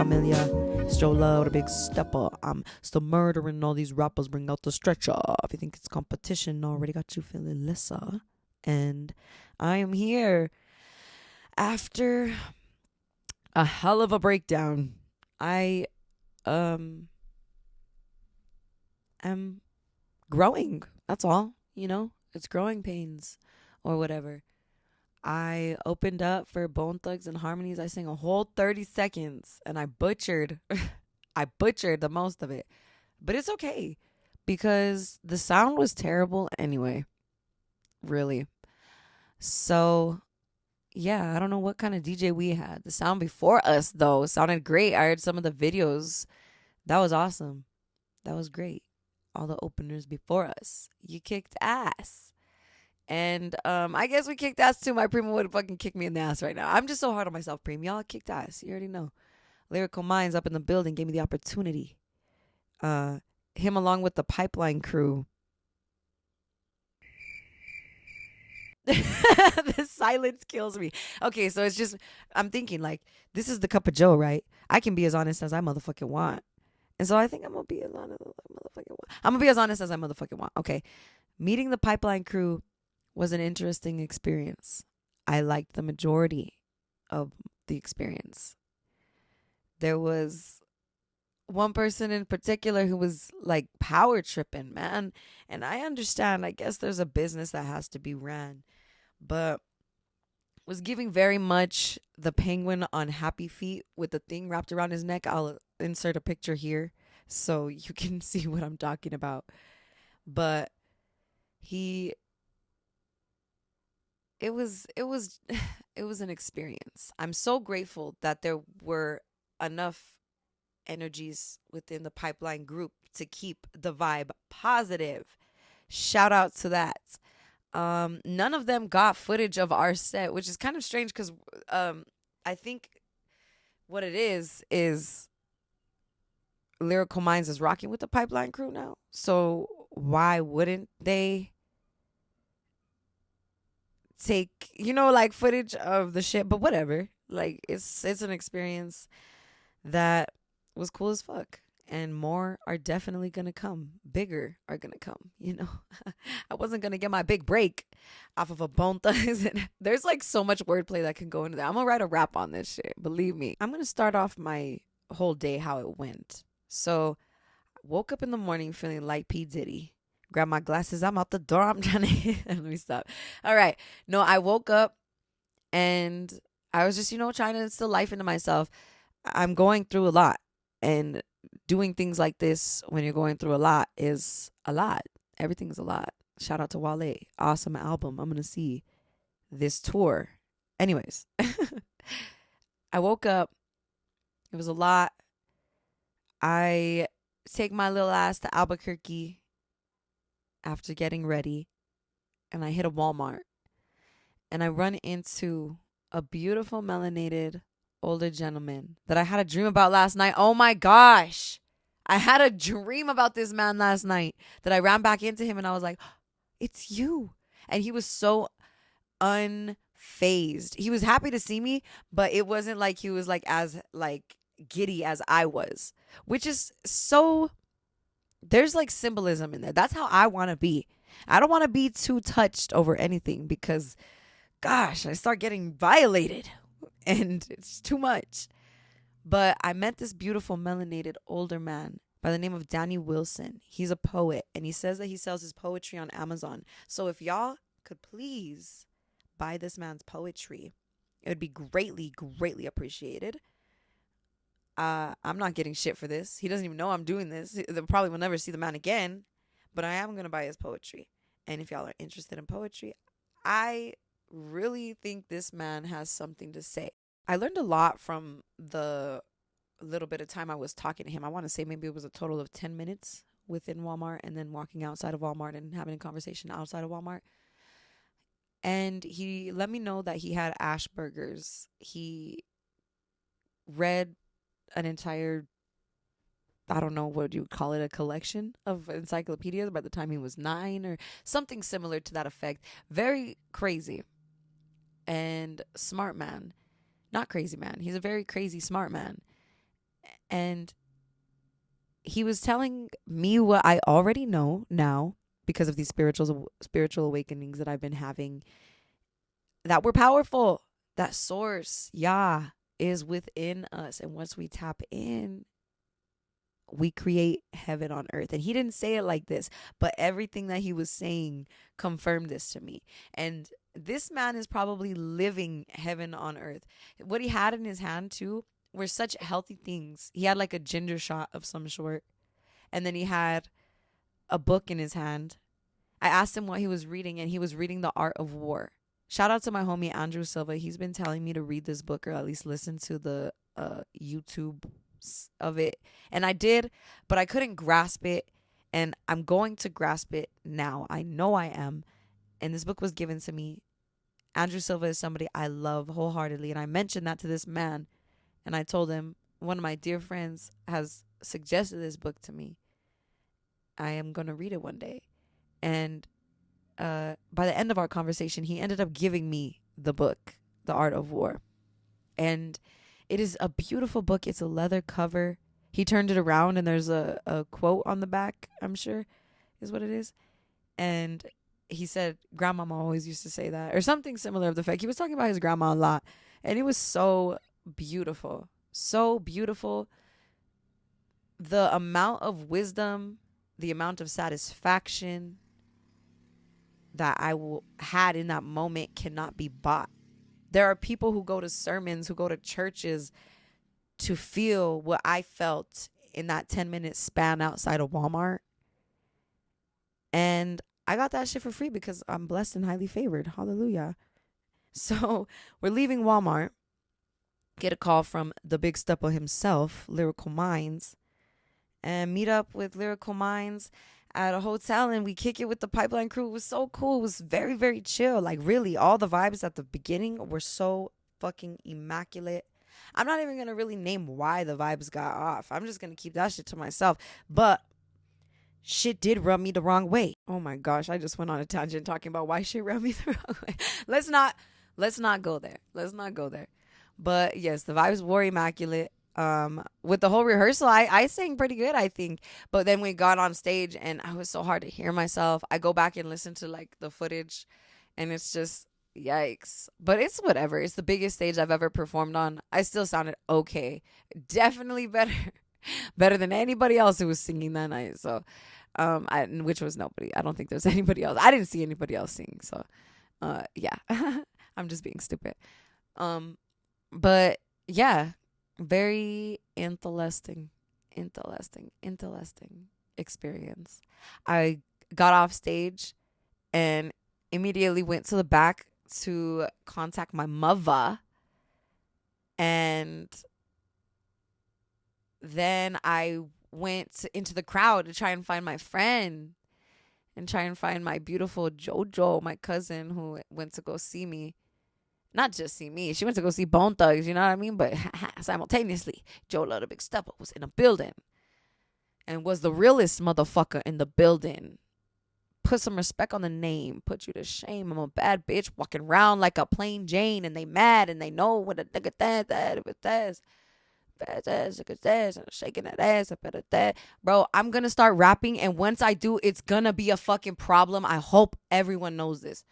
familiar. It's Joe Love, the big stepper. I'm still murdering all these rappers. Bring out the stretcher. If you think it's competition, already got you feeling lesser. And I am here after a hell of a breakdown. I am growing. That's all. It's growing pains or whatever. I opened up for Bone Thugs and Harmonies. I sang a whole 30 seconds and I butchered the most of it. But it's okay because the sound was terrible anyway. Really. So, yeah, I don't know what kind of DJ we had. The sound before us, though, sounded great. I heard some of the videos. That was awesome. That was great. All the openers before us. You kicked ass. And I guess we kicked ass too. My primo would fucking kick me in the ass right now. I'm just so hard on myself, Prim. Y'all kicked ass. You already know. Lyrical Minds up in the building gave me the opportunity. Him along with the Pipeline crew. The silence kills me. Okay, so it's just, I'm thinking like, this is the Cup of Joe, right? I can be as honest as I motherfucking want. And so I think I'm going to be as honest as I motherfucking want. I'm going to be as honest as I motherfucking want. Okay. Meeting the Pipeline crew was an interesting experience. I liked the majority of the experience. There was one person in particular who was like power tripping, man. And I understand, I guess there's a business that has to be ran, but was giving very much the penguin on Happy Feet with the thing wrapped around his neck. I'll insert a picture here so you can see what I'm talking about. But it was an experience. I'm so grateful that there were enough energies within the Pipeline group to keep the vibe positive. Shout out to that. None of them got footage of our set, which is kind of strange because I think what it is Lyrical Minds is rocking with the Pipeline crew now. So why wouldn't they take, like footage of the shit? But whatever. Like it's an experience that was cool as fuck. And more are definitely going to come. Bigger are going to come, I wasn't going to get my big break off of a Bone Thugs. There's like so much wordplay that can go into that. I'm going to write a rap on this shit. Believe me. I'm going to start off my whole day how it went. So woke up in the morning feeling like P. Diddy. Grab my glasses. I'm out the door. I'm trying to... Let me stop. All right. No, I woke up and I was just, trying to instill life into myself. I'm going through a lot. And doing things like this when you're going through a lot is a lot. Everything's a lot. Shout out to Wale. Awesome album. I'm going to see this tour. Anyways. I woke up. It was a lot. I take my little ass to Albuquerque after getting ready. And I hit a Walmart. And I run into a beautiful melanated older gentleman that I had a dream about last night. Oh my gosh. I had a dream about this man last night that I ran back into him and I was like, it's you. And he was so unfazed. He was happy to see me, but it wasn't like he was like as like giddy as I was, which is so, there's like symbolism in there. That's how I want to be. I don't want to be too touched over anything because gosh, I start getting violated. And it's too much. But I met this beautiful melanated older man by the name of Danny Wilson. He's a poet. And he says that he sells his poetry on Amazon. So if y'all could please buy this man's poetry, it would be greatly, greatly appreciated. I'm not getting shit for this. He doesn't even know I'm doing this. They probably will never see the man again. But I am going to buy his poetry. And if y'all are interested in poetry, I really think this man has something to say. I learned a lot from the little bit of time I was talking to him. I want to say maybe it was a total of 10 minutes within Walmart and then walking outside of Walmart and having a conversation outside of Walmart. And he let me know that he had Asperger's. He read an entire, I don't know what you would call it, a collection of encyclopedias by the time he was 9 or something similar to that effect. Very crazy. And smart man. Not crazy man. He's a very crazy smart man. And he was telling me what I already know now because of these spiritual awakenings that I've been having, that we're powerful. That source, Yah, is within us. And once we tap in, we create heaven on earth. And he didn't say it like this, but everything that he was saying confirmed this to me. And this man is probably living heaven on earth. What he had in his hand too were such healthy things. He had like a ginger shot of some sort, and then he had a book in his hand. I asked him what he was reading, and he was reading The Art of War. Shout out to my homie Andrew Silva. He's been telling me to read this book, or at least listen to the YouTube of it. And I did, but I couldn't grasp it. And I'm going to grasp it now. I know I am. And this book was given to me. Andrew Silva is somebody I love wholeheartedly. And I mentioned that to this man. And I told him, one of my dear friends has suggested this book to me. I am going to read it one day. And by the end of our conversation, he ended up giving me the book, The Art of War. And it is a beautiful book. It's a leather cover. He turned it around and there's a quote on the back, I'm sure is what it is. And he said, grandmama always used to say that, or something similar of the fact. He was talking about his grandma a lot. And it was so beautiful. So beautiful. The amount of wisdom, the amount of satisfaction that I had in that moment cannot be bought. There are people who go to sermons, who go to churches to feel what I felt in that 10-minute span outside of Walmart. And I got that shit for free because I'm blessed and highly favored. Hallelujah. So we're leaving Walmart. Get a call from the big stepper himself, Lyrical Minds, and meet up with Lyrical Minds at a hotel, and we kick it with the Pipeline crew. It was so cool. It was very, very chill. Like, really, all the vibes at the beginning were so fucking immaculate. I'm not even going to really name why the vibes got off. I'm just going to keep that shit to myself. But shit did rub me the wrong way. Oh my gosh, I just went on a tangent talking about why shit rubbed me the wrong way. Let's not go there. Let's not go there. But yes, the vibes were immaculate. With the whole rehearsal, I sang pretty good, I think. But then we got on stage and I was so hard to hear myself. I go back and listen to like the footage and it's just yikes. But it's whatever. It's the biggest stage I've ever performed on. I still sounded okay. Definitely better than anybody else who was singing that night. So, which was nobody. I don't think there's anybody else. I didn't see anybody else sing. So, yeah, I'm just being stupid. But yeah. Very interesting experience. I got off stage and immediately went to the back to contact my mother. And then I went into the crowd to try and find my friend and try and find my beautiful JoJo, my cousin who went to go see me. Not just see me. She went to go see Bone Thugs, you know what I mean? But simultaneously, Joe Love the Big Stepper was in a building and was the realest motherfucker in the building. Put some respect on the name. Put you to shame. I'm a bad bitch walking around like a plain Jane, and they mad and they know what a nigga that and shaking that ass up at that. Bro, I'm gonna start rapping, and once I do, it's gonna be a fucking problem. I hope everyone knows this.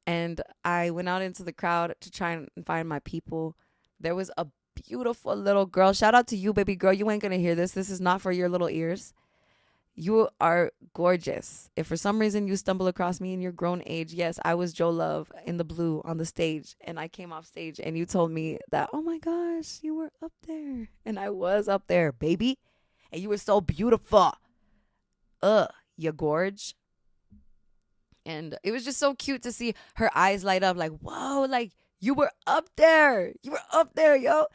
And I went out into the crowd to try and find my people. There was a beautiful little girl. Shout out to you, baby girl. You ain't going to hear this. This is not for your little ears. You are gorgeous. If for some reason you stumble across me in your grown age, yes, I was Joe Love in the blue on the stage. And I came off stage and you told me that, oh my gosh, you were up there. And I was up there, baby. And you were so beautiful. You gorge. And it was just so cute to see her eyes light up like, whoa, like you were up there. You were up there, yo.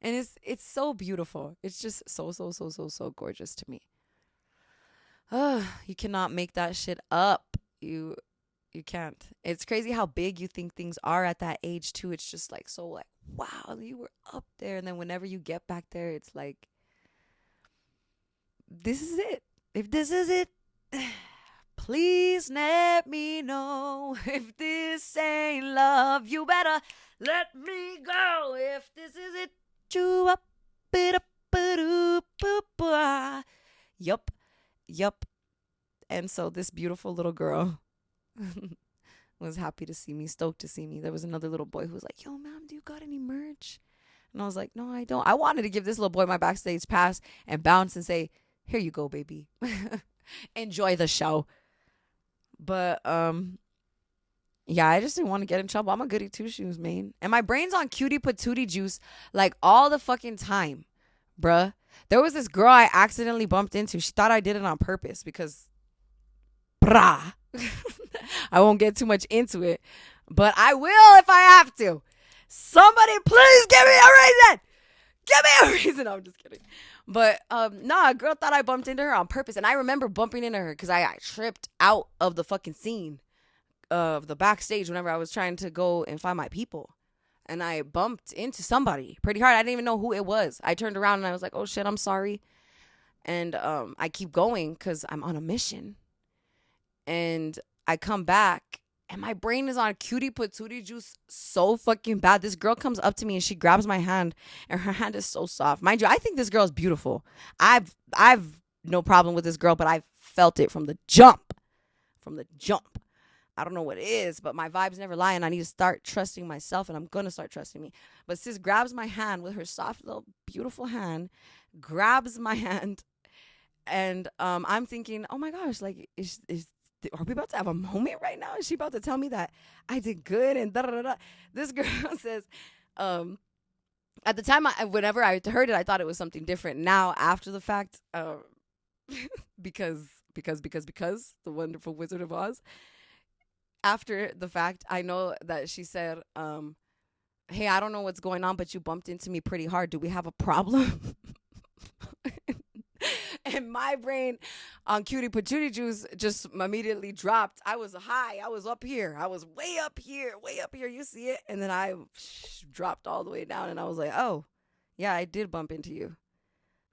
And it's so beautiful. It's just so gorgeous to me. You cannot make that shit up. You can't. It's crazy how big you think things are at that age too. It's just like so like, wow, you were up there. And then whenever you get back there, it's like, this is it. If this is it, please let me know. If this ain't love, you better let me go. If this is it, you up. Yup. Yup. And so this beautiful little girl was happy to see me, stoked to see me. There was another little boy who was like, yo, ma'am, do you got any merch? And I was like, no, I don't. I wanted to give this little boy my backstage pass and bounce and say, here you go, baby. Enjoy the show. But, yeah, I just didn't want to get in trouble. I'm a goody two-shoes, man. And my brain's on cutie patootie juice like all the fucking time, bruh. There was this girl I accidentally bumped into. She thought I did it on purpose because, brah. I won't get too much into it, but I will if I have to. Somebody please give me a reason. Give me a reason. No, I'm just kidding. But a girl thought I bumped into her on purpose. And I remember bumping into her because I tripped out of the fucking scene of the backstage whenever I was trying to go and find my people. And I bumped into somebody pretty hard. I didn't even know who it was. I turned around and I was like, oh shit, I'm sorry. And I keep going because I'm on a mission. And I come back and my brain is on cutie patootie juice so fucking bad. This girl comes up to me and she grabs my hand and her hand is so soft. Mind you, I think this girl is beautiful. I've no problem with this girl, but I felt it from the jump. From the jump. I don't know what it is, but my vibes never lie and I need to start trusting myself and I'm going to start trusting me. But sis grabs my hand with her soft little beautiful hand, grabs my hand and I'm thinking, oh my gosh, like are we about to have a moment right now? Is she about to tell me that I did good and da da da da? This girl says, at the time, whenever I heard it, I thought it was something different. Now, after the fact, because the wonderful Wizard of Oz. After the fact, I know that she said, hey, I don't know what's going on, but you bumped into me pretty hard. Do we have a problem? And my brain on cutie patootie juice just immediately dropped. I was high. I was up here. I was way up here. You see it? And then I dropped all the way down. And I was like, oh, yeah, I did bump into you.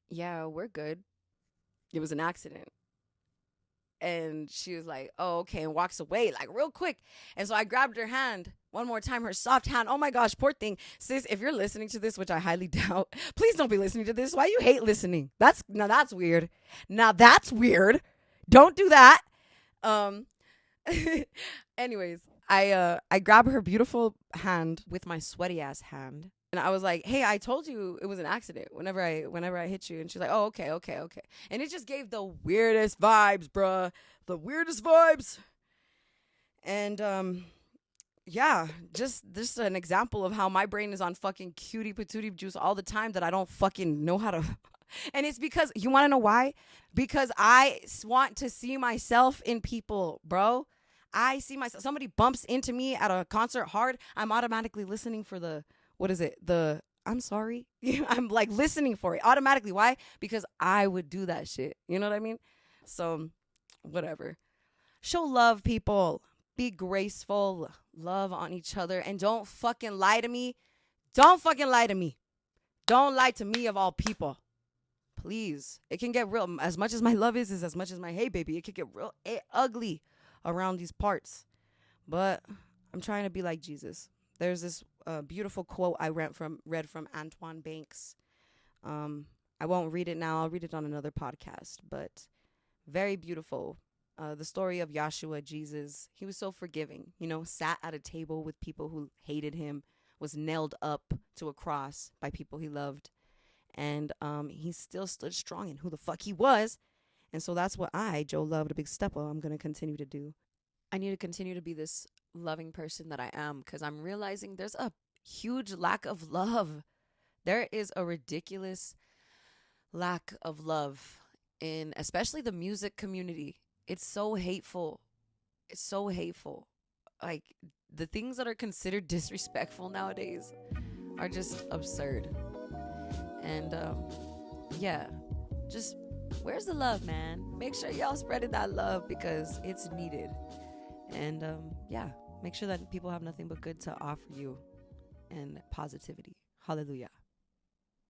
Yeah, we're good. It was an accident. And she was like, oh, okay, and walks away, like, real quick. And so I grabbed her hand one more time, her soft hand. Oh, my gosh, poor thing. Sis, if you're listening to this, which I highly doubt, please don't be listening to this. Why you hate listening? That's weird. Now, that's weird. Don't do that. Anyways, I grab her beautiful hand with my sweaty-ass hand. And I was like, hey, I told you it was an accident whenever I hit you. And she's like, oh, okay. And it just gave the weirdest vibes, bruh. The weirdest vibes. And, yeah, just an example of how my brain is on fucking cutie patootie juice all the time that I don't fucking know how to. And it's because, you want to know why? Because I want to see myself in people, bro. I see myself. Somebody bumps into me at a concert hard. I'm automatically listening for what is it? I'm sorry. I'm like listening for it automatically. Why? Because I would do that shit. You know what I mean? So, whatever. Show love, people. Be graceful. Love on each other. And don't fucking lie to me. Don't fucking lie to me. Don't lie to me of all people. Please. It can get real. As much as my love is as much as my hey, baby. It can get real ugly around these parts. But I'm trying to be like Jesus. There's this beautiful quote I read from Antoine Banks. I won't read it now. I'll read it on another podcast. But very beautiful. The story of Yahshua, Jesus. He was so forgiving. Sat at a table with people who hated him. Was nailed up to a cross by people he loved. And he still stood strong in who the fuck he was. And so that's what I, Joe Love, the Big Stepper, I'm going to continue to do. I need to continue to be this loving person that I am, because I'm realizing there's a huge lack of love. There is a ridiculous lack of love in especially the music community. It's so hateful. It's so hateful. Like, the things that are considered disrespectful nowadays are just absurd. And yeah, just where's the love, man? Make sure y'all spreading that love because it's needed. And yeah, make sure that people have nothing but good to offer you and positivity. Hallelujah.